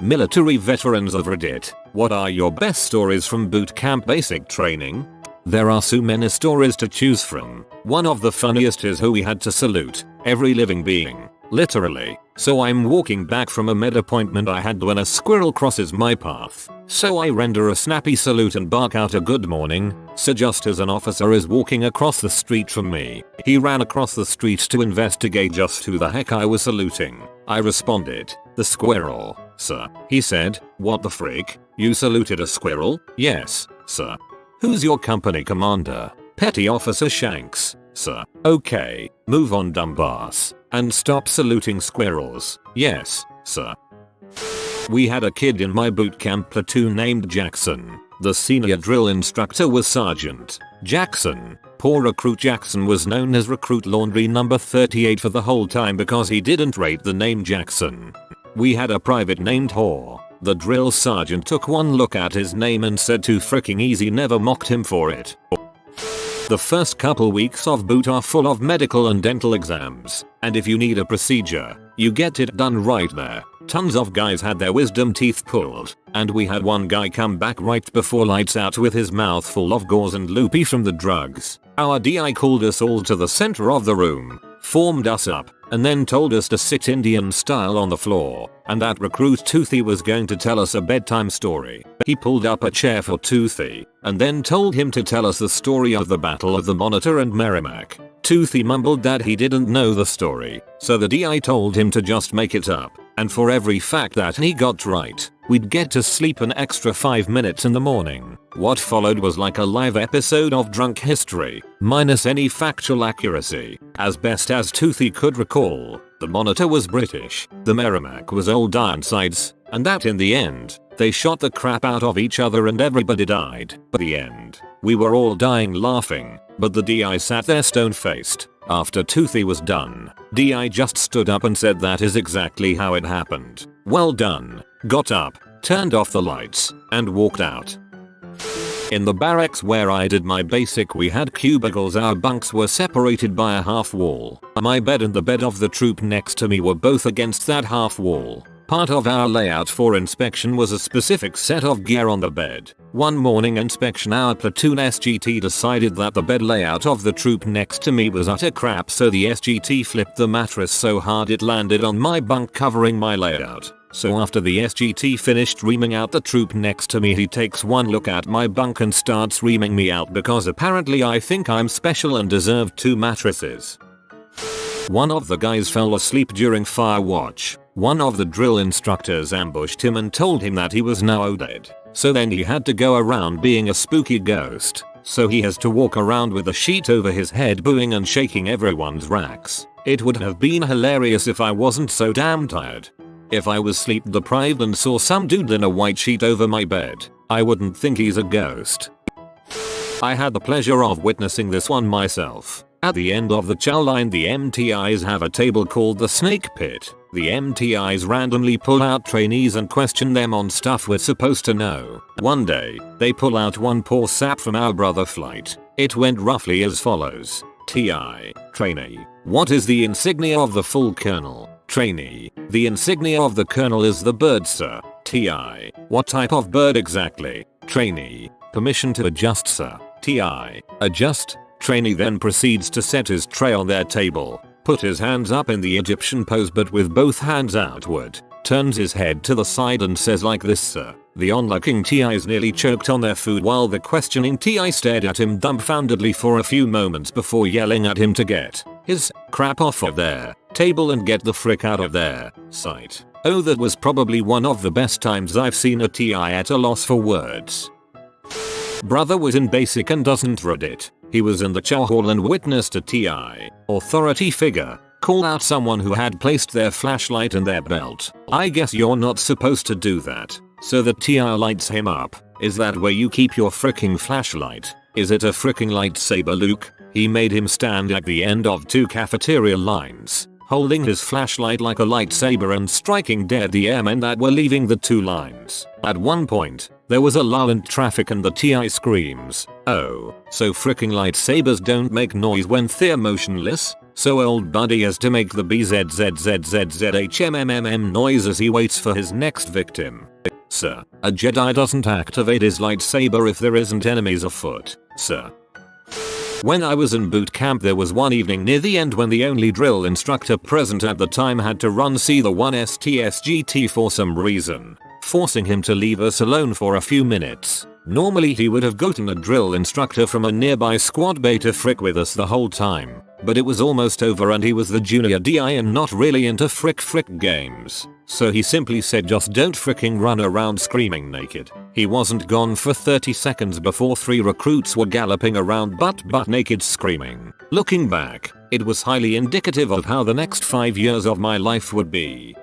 Military veterans of Reddit, what are your best stories from boot camp basic training? There are so many stories to choose from. One of the funniest is how we had to salute every living being. Literally. So I'm walking back from a med appointment I had when a squirrel crosses my path. So I render a snappy salute and bark out a good morning. So just as an officer is walking across the street from me, he ran across the street to investigate just who the heck I was saluting. I responded, "The squirrel, sir." He said, "What the frick? You saluted a squirrel?" "Yes, sir." "Who's your company commander?" "Petty Officer Shanks, sir." "Okay, move on dumbass, and stop saluting squirrels." "Yes, sir." We had a kid in my boot camp platoon named Jackson. The senior drill instructor was Sergeant Jackson. Poor recruit Jackson was known as recruit laundry number 38 for the whole time because he didn't rate the name Jackson. We had a private named Whore. The drill sergeant took one look at his name and said too fricking easy, never mocked him for it. The first couple weeks of boot are full of medical and dental exams, and if you need a procedure, you get it done right there. Tons of guys had their wisdom teeth pulled, and we had one guy come back right before lights out with his mouth full of gauze and loopy from the drugs. Our DI called us all to the center of the room, formed us up, and then told us to sit Indian style on the floor, and that recruit Toothy was going to tell us a bedtime story. He pulled up a chair for Toothy, and then told him to tell us the story of the Battle of the Monitor and Merrimack. Toothy mumbled that he didn't know the story, so the DI told him to just make it up, and for every fact that he got right, we'd get to sleep an extra 5 minutes in the morning. What followed was like a live episode of Drunk History, minus any factual accuracy. As best as Toothy could recall, the Monitor was British, the Merrimack was old Ironsides, and that in the end, they shot the crap out of each other and everybody died. By the end, we were all dying laughing, but the DI sat there stone-faced. After Toothy was done, DI just stood up and said that is exactly how it happened. Well done. Got up, turned off the lights, and walked out. In the barracks where I did my basic we had cubicles. Our bunks were separated by a half wall. My bed and the bed of the troop next to me were both against that half wall. Part of our layout for inspection was a specific set of gear on the bed. One morning inspection our platoon SGT decided that the bed layout of the troop next to me was utter crap, so the SGT flipped the mattress so hard it landed on my bunk covering my layout. So after the SGT finished reaming out the troop next to me, he takes one look at my bunk and starts reaming me out because apparently I think I'm special and deserve 2 mattresses. One of the guys fell asleep during fire watch. One of the drill instructors ambushed him and told him that he was now dead. So then he had to go around being a spooky ghost. So he has to walk around with a sheet over his head booing and shaking everyone's racks. It would have been hilarious if I wasn't so damn tired. If I was sleep deprived and saw some dude in a white sheet over my bed, I wouldn't think he's a ghost. I had the pleasure of witnessing this one myself. At the end of the Chow line, the MTIs have a table called the Snake Pit. The MTIs randomly pull out trainees and question them on stuff we're supposed to know. One day, they pull out one poor sap from our brother flight. It went roughly as follows. TI. Trainee. What is the insignia of the full colonel? Trainee. The insignia of the colonel is the bird, sir. TI. What type of bird exactly? Trainee. Permission to adjust, sir. TI. Adjust. Trainee then proceeds to set his tray on their table, put his hands up in the Egyptian pose but with both hands outward, turns his head to the side and says like this, sir. The onlooking TIs nearly choked on their food while the questioning TI stared at him dumbfoundedly for a few moments before yelling at him to get his crap off of their table and get the frick out of their sight. Oh, that was probably one of the best times I've seen a TI at a loss for words. Brother was in basic and doesn't read it. He was in the chow hall and witnessed a TI, authority figure, call out someone who had placed their flashlight in their belt. I guess you're not supposed to do that. So the TI lights him up. Is that where you keep your fricking flashlight? Is it a fricking lightsaber, Luke? He made him stand at the end of 2 cafeteria lines, holding his flashlight like a lightsaber and striking dead the airmen that were leaving the 2 lines. At one point, there was a lull in traffic and the TI screams, "Oh, so fricking lightsabers don't make noise when they're motionless?" So old buddy has to make the BZZZZZHMMM noise as he waits for his next victim. Sir, a Jedi doesn't activate his lightsaber if there isn't enemies afoot, sir. When I was in boot camp there was one evening near the end when the only drill instructor present at the time had to run C1STSGT for some reason, forcing him to leave us alone for a few minutes. Normally he would have gotten a drill instructor from a nearby squad bay to frick with us the whole time, but it was almost over and he was the junior DI and not really into frick games. So he simply said just don't fricking run around screaming naked. He wasn't gone for 30 seconds before 3 recruits were galloping around butt naked screaming. Looking back, it was highly indicative of how the next 5 years of my life would be.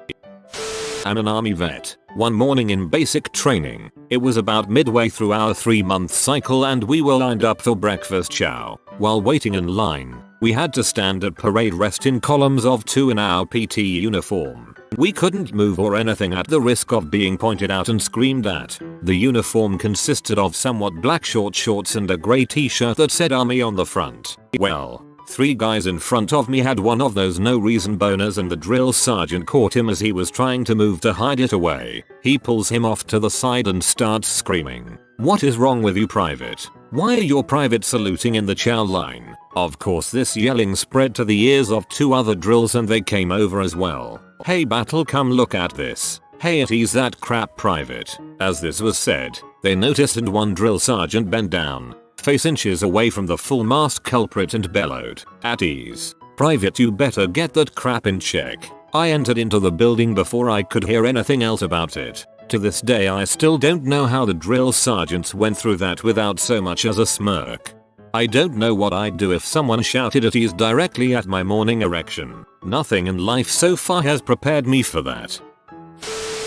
I'm an army vet. One morning in basic training, it was about midway through our 3-month cycle and we were lined up for breakfast chow. While waiting in line, we had to stand at parade rest in columns of 2 in our PT uniform. We couldn't move or anything at the risk of being pointed out and screamed at. The uniform consisted of somewhat black short shorts and a grey t-shirt that said army on the front. Well, 3 guys in front of me had one of those no reason boners and the drill sergeant caught him as he was trying to move to hide it away. He pulls him off to the side and starts screaming, "What is wrong with you, private? Why are your private saluting in the chow line?" Of course this yelling spread to the ears of 2 other drills and they came over as well. "Hey battle, come look at this. Hey, it is that crap, private." As this was said, they noticed and one drill sergeant bent down, face inches away from the full masked culprit and bellowed, "At ease. Private, you better get that crap in check." I entered into the building before I could hear anything else about it. To this day I still don't know how the drill sergeants went through that without so much as a smirk. I don't know what I'd do if someone shouted at ease directly at my morning erection. Nothing in life so far has prepared me for that.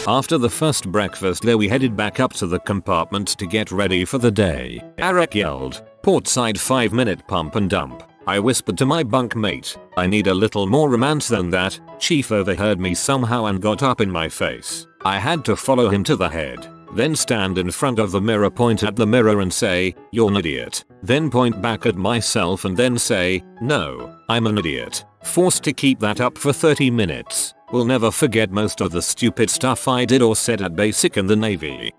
After the first breakfast there we headed back up to the compartment to get ready for the day. Arak yelled, "Portside 5-minute pump and dump." I whispered to my bunkmate, "I need a little more romance than that." Chief overheard me somehow and got up in my face. I had to follow him to the head, then stand in front of the mirror, point at the mirror and say, "You're an idiot." Then point back at myself and then say, "No, I'm an idiot." Forced to keep that up for 30 minutes. Will never forget most of the stupid stuff I did or said at basic in the Navy.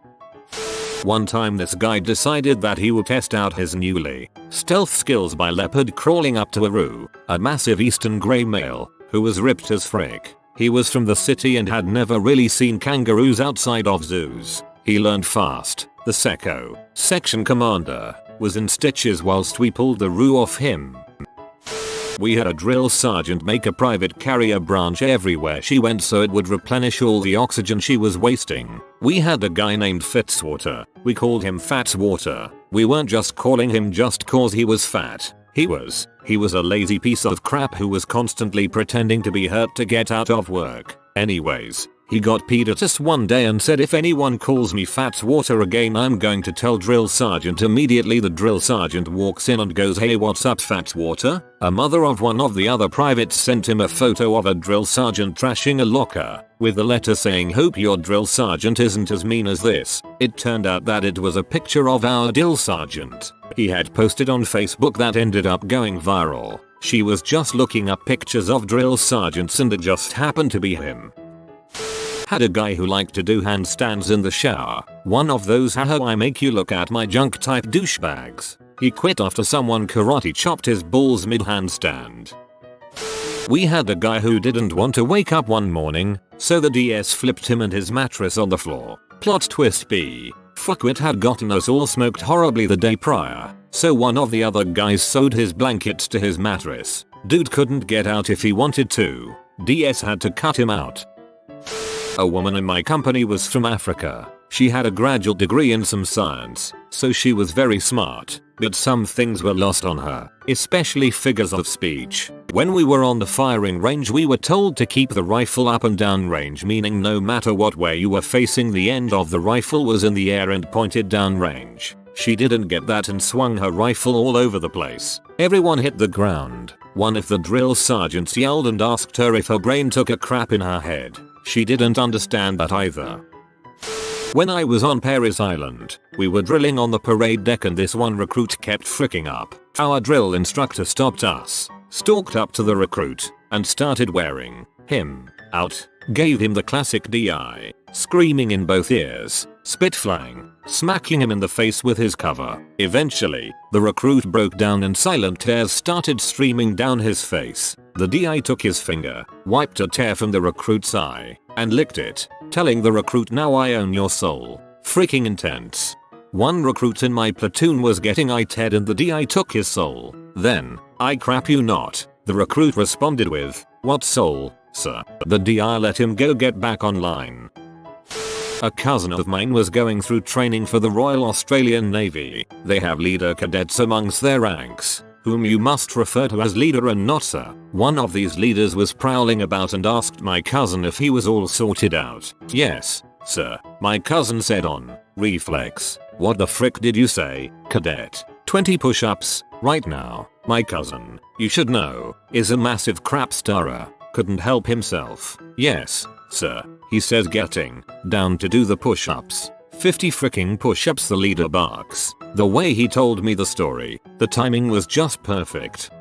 One time this guy decided that he would test out his newly stealth skills by leopard crawling up to Aru, a massive eastern grey male, who was ripped as frick. He was from the city and had never really seen kangaroos outside of zoos. He learned fast. The Seco, section commander, was in stitches whilst we pulled the Roo off him. We had a drill sergeant make a private carry a branch everywhere she went so it would replenish all the oxygen she was wasting. We had a guy named Fitzwater. We called him Fatswater. We weren't just calling him just cause he was fat. He was a lazy piece of crap who was constantly pretending to be hurt to get out of work. Anyways, he got peed at us one day and said, "If anyone calls me Fatswater again I'm going to tell drill sergeant." Immediately the drill sergeant walks in and goes, "Hey, what's up, Fatswater?" A mother of one of the other privates sent him a photo of a drill sergeant trashing a locker, with a letter saying, "Hope your drill sergeant isn't as mean as this." It turned out that it was a picture of our drill sergeant. He had posted on Facebook that ended up going viral. She was just looking up pictures of drill sergeants and it just happened to be him. Had a guy who liked to do handstands in the shower. One of those haha I make you look at my junk type douchebags. He quit after someone karate chopped his balls mid handstand. We had a guy who didn't want to wake up one morning, so the DS flipped him and his mattress on the floor. Plot twist B. Fuckwit had gotten us all smoked horribly the day prior, so one of the other guys sewed his blankets to his mattress. Dude couldn't get out if he wanted to. DS had to cut him out. A woman in my company was from Africa. She had a graduate degree in some science, so she was very smart, but some things were lost on her, especially figures of speech. When we were on the firing range we were told to keep the rifle up and down range, meaning no matter what way you were facing the end of the rifle was in the air and pointed down range. She didn't get that and swung her rifle all over the place. Everyone hit the ground. One of the drill sergeants yelled and asked her if her brain took a crap in her head. She didn't understand that either. When I was on Paris Island, we were drilling on the parade deck and this one recruit kept fricking up. Our drill instructor stopped us. stalked up to the recruit and started wearing him out. Gave him the classic DI, screaming in both ears, spit flying, smacking him in the face with his cover. Eventually, the recruit broke down and silent tears started streaming down his face. The DI took his finger, wiped a tear from the recruit's eye, and licked it, telling the recruit, "Now I own your soul." Freaking intense. One recruit in my platoon was getting eye-teared and the DI took his soul. Then, "I crap you not," the recruit responded with, "What soul, sir?" The DI let him go get back online. A cousin of mine was going through training for the Royal Australian Navy. They have leader cadets amongst their ranks, whom you must refer to as leader and not sir. One of these leaders was prowling about and asked my cousin if he was all sorted out. "Yes, sir," my cousin said on reflex. "What the frick did you say, cadet?" 20 push-ups, right now. My cousin, you should know, is a massive crap starer. Couldn't help himself. "Yes, sir," he says, getting down to do the push-ups. 50 fricking push-ups, the leader barks. The way he told me the story, the timing was just perfect.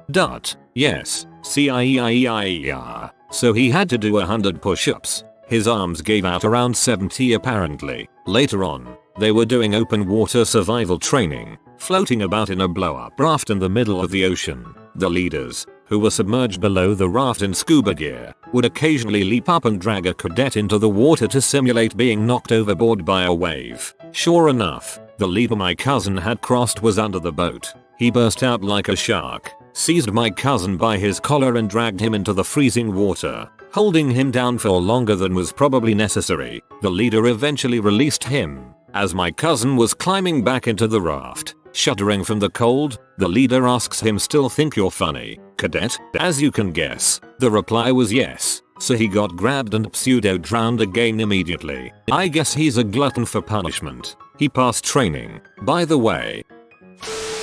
Yes, CIEIEIER. So he had to do 100 push-ups. His arms gave out around 70 apparently. Later on, they were doing open water survival training, floating about in a blow-up raft in the middle of the ocean. The leaders, who were submerged below the raft in scuba gear, would occasionally leap up and drag a cadet into the water to simulate being knocked overboard by a wave. Sure enough, the leader my cousin had crossed was under the boat. He burst out like a shark, seized my cousin by his collar and dragged him into the freezing water, holding him down for longer than was probably necessary. The leader eventually released him. As my cousin was climbing back into the raft, shuddering from the cold, the leader asks him, "Still think you're funny, cadet?" As you can guess, the reply was yes, so he got grabbed and pseudo-drowned again immediately. I guess he's a glutton for punishment. He passed training, by the way.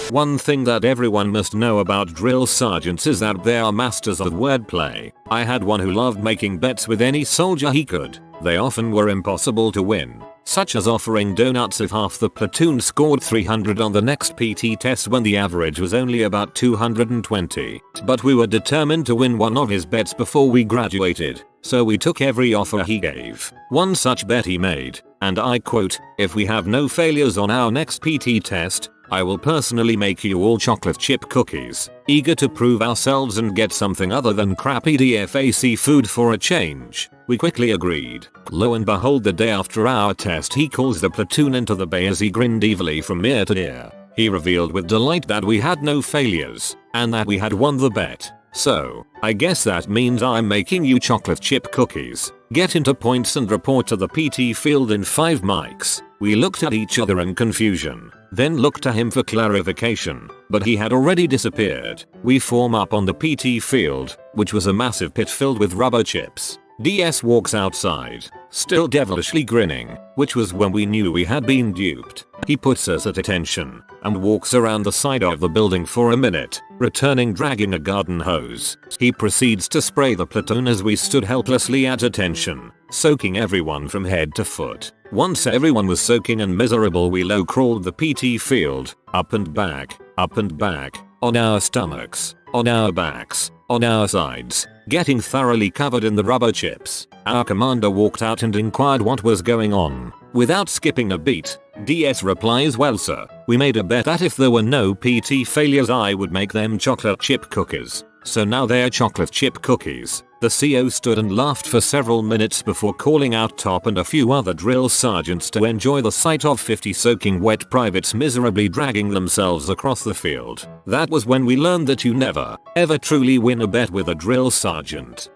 One thing that everyone must know about drill sergeants is that they are masters of wordplay. I had one who loved making bets with any soldier he could. They often were impossible to win, such as offering donuts if half the platoon scored 300 on the next PT test when the average was only about 220. But we were determined to win one of his bets before we graduated, so we took every offer he gave. One such bet he made, and I quote, "If we have no failures on our next PT test, I will personally make you all chocolate chip cookies." Eager to prove ourselves and get something other than crappy DFAC food for a change, we quickly agreed. Lo and behold, the day after our test he calls the platoon into the bay as he grinned evilly from ear to ear. He revealed with delight that we had no failures, and that we had won the bet. "So, I guess that means I'm making you chocolate chip cookies. Get into points and report to the PT field in 5 mics." We looked at each other in confusion, then looked to him for clarification, but he had already disappeared. We form up on the PT field, which was a massive pit filled with rubber chips. DS walks outside, still devilishly grinning, which was when we knew we had been duped. He puts us at attention, and walks around the side of the building for a minute, returning dragging a garden hose. He proceeds to spray the platoon as we stood helplessly at attention, soaking everyone from head to foot. Once everyone was soaking and miserable, we low crawled the PT field, up and back, on our stomachs, on our backs, on our sides, getting thoroughly covered in the rubber chips. Our commander walked out and inquired what was going on. Without skipping a beat, DS replies, "Well sir, we made a bet that if there were no PT failures I would make them chocolate chip cookies. So now they're chocolate chip cookies." The CO stood and laughed for several minutes before calling out Top and a few other drill sergeants to enjoy the sight of 50 soaking wet privates miserably dragging themselves across the field. That was when we learned that you never, ever truly win a bet with a drill sergeant.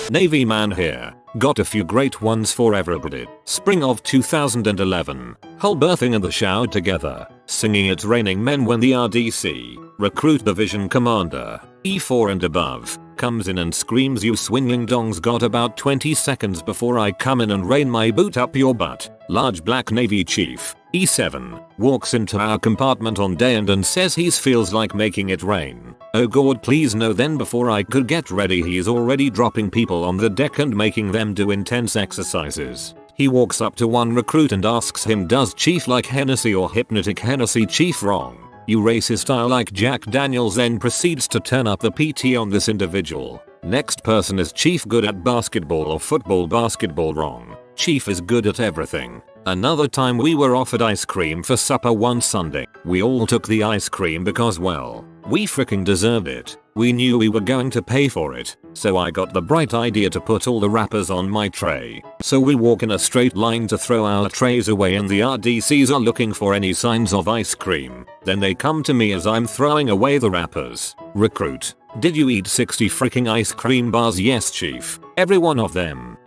Navy man here. Got a few great ones for everybody. Spring of 2011. Whole berthing in the shower together, singing It's Raining Men when the RDC, recruit division commander, E4 and above, comes in and screams, "You swinging dongs, got about 20 seconds before I come in and rain my boot up your butt." Large black Navy chief, E7, walks into our compartment on day and says he feels like making it rain. Oh god please no. Then before I could get ready he is already dropping people on the deck and making them do intense exercises. He walks up to one recruit and asks him, "Does chief like Hennessy or hypnotic Hennessy?" Chief: "Wrong. You racist. I like Jack Daniels, then proceeds to turn up the PT on this individual. Next person is Chief, good at basketball or football. Basketball wrong. Chief is good at everything. Another time we were offered ice cream for supper one Sunday. We all took the ice cream because, well, we freaking deserved it. We knew we were going to pay for it, so I got the bright idea to put all the wrappers on my tray. So we walk in a straight line to throw our trays away, and the RDCs are looking for any signs of ice cream. Then they come to me as I'm throwing away the wrappers. Recruit: did you eat 60 freaking ice cream bars? Yes, Chief. Every one of them.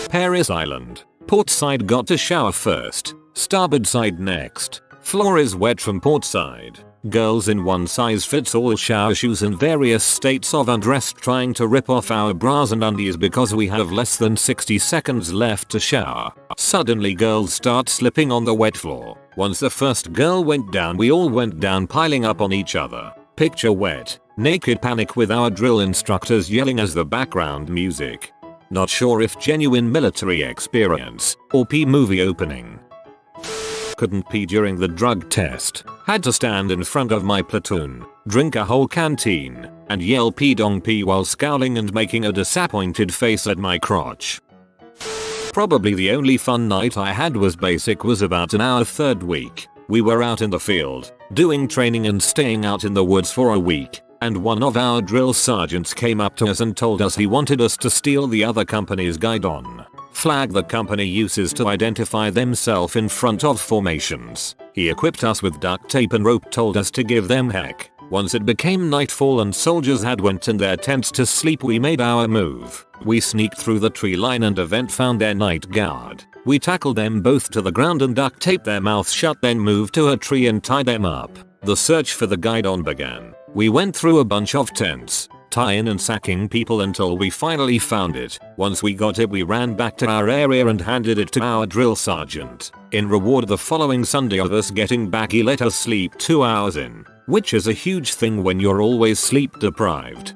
Paris Island. Port side got to shower first. Starboard side next. Floor is wet from port side. Girls in one size fits all shower shoes in various states of undress trying to rip off our bras and undies because we have less than 60 seconds left to shower. Suddenly girls start slipping on the wet floor. Once the first girl went down, we all went down, piling up on each other. Picture wet, naked panic with our drill instructors yelling as the background music. Not sure if genuine military experience or P-movie opening. Couldn't pee during the drug test. Had to stand in front of my platoon, drink a whole canteen, and yell pee dong pee while scowling and making a disappointed face at my crotch. Probably the only fun night I had was basic. Was about in our third week. We were out in the field, doing training and staying out in the woods for a week, and one of our drill sergeants came up to us and told us he wanted us to steal the other company's guidon flag the company uses to identify themselves in front of formations. He equipped us with duct tape and rope, told us to give them heck. Once it became nightfall and soldiers had went in their tents to sleep, we made our move. We sneaked through the tree line and event found their night guard. We tackled them both to the ground and duct taped their mouths shut, then moved to a tree and tied them up. The search for the guidon began. We went through a bunch of tents, tying and sacking people until we finally found it. Once we got it, we ran back to our area and handed it to our drill sergeant. In reward, the following Sunday of us getting back, he let us sleep 2 hours in, which is a huge thing when you're always sleep deprived.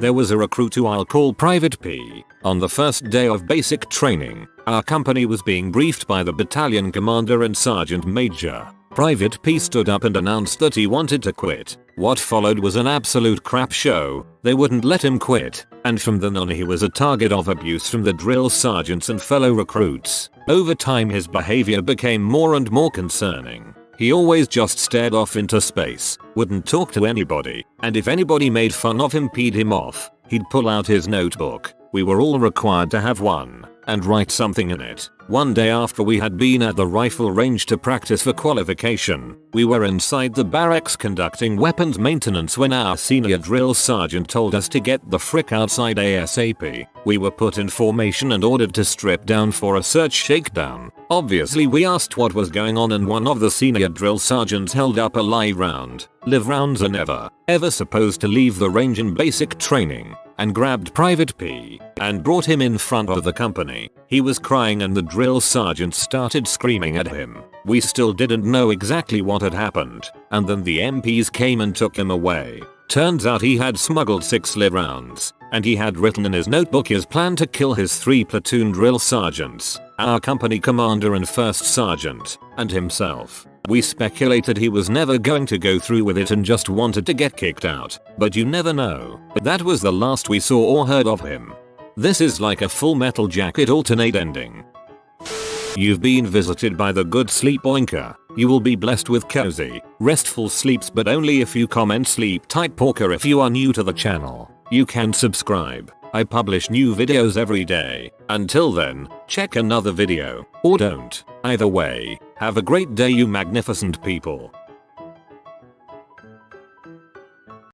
There was a recruit who I'll call Private P. On the first day of basic training, our company was being briefed by the battalion commander and sergeant major. Private P stood up and announced that he wanted to quit. What followed was an absolute crap show. They wouldn't let him quit, and from then on he was a target of abuse from the drill sergeants and fellow recruits. Over time his behavior became more and more concerning. He always just stared off into space, wouldn't talk to anybody, and if anybody made fun of him, peed him off, he'd pull out his notebook. We were all required to have one and write something in it. One day after we had been at the rifle range to practice for qualification, we were inside the barracks conducting weapons maintenance when our senior drill sergeant told us to get the frick outside ASAP. We were put in formation and ordered to strip down for a search shakedown. Obviously we asked what was going on, and one of the senior drill sergeants held up a live round. Live rounds are never, ever supposed to leave the range in basic training, and grabbed Private P and brought him in front of the company. He was crying and the drill sergeant started screaming at him. We still didn't know exactly what had happened, and then the MPs came and took him away. Turns out he had smuggled 6 live rounds, and he had written in his notebook his plan to kill his 3 platoon drill sergeants, our company commander and first sergeant, and himself. We speculated he was never going to go through with it and just wanted to get kicked out, but you never know. That was the last we saw or heard of him. This is like a Full Metal Jacket alternate ending. You've been visited by the good sleep oinker. You will be blessed with cozy, restful sleeps, but only if you comment sleep type porker. If you are new to the channel, you can subscribe. I publish new videos every day. Until then, check another video, or don't. Either way, have a great day, you magnificent people.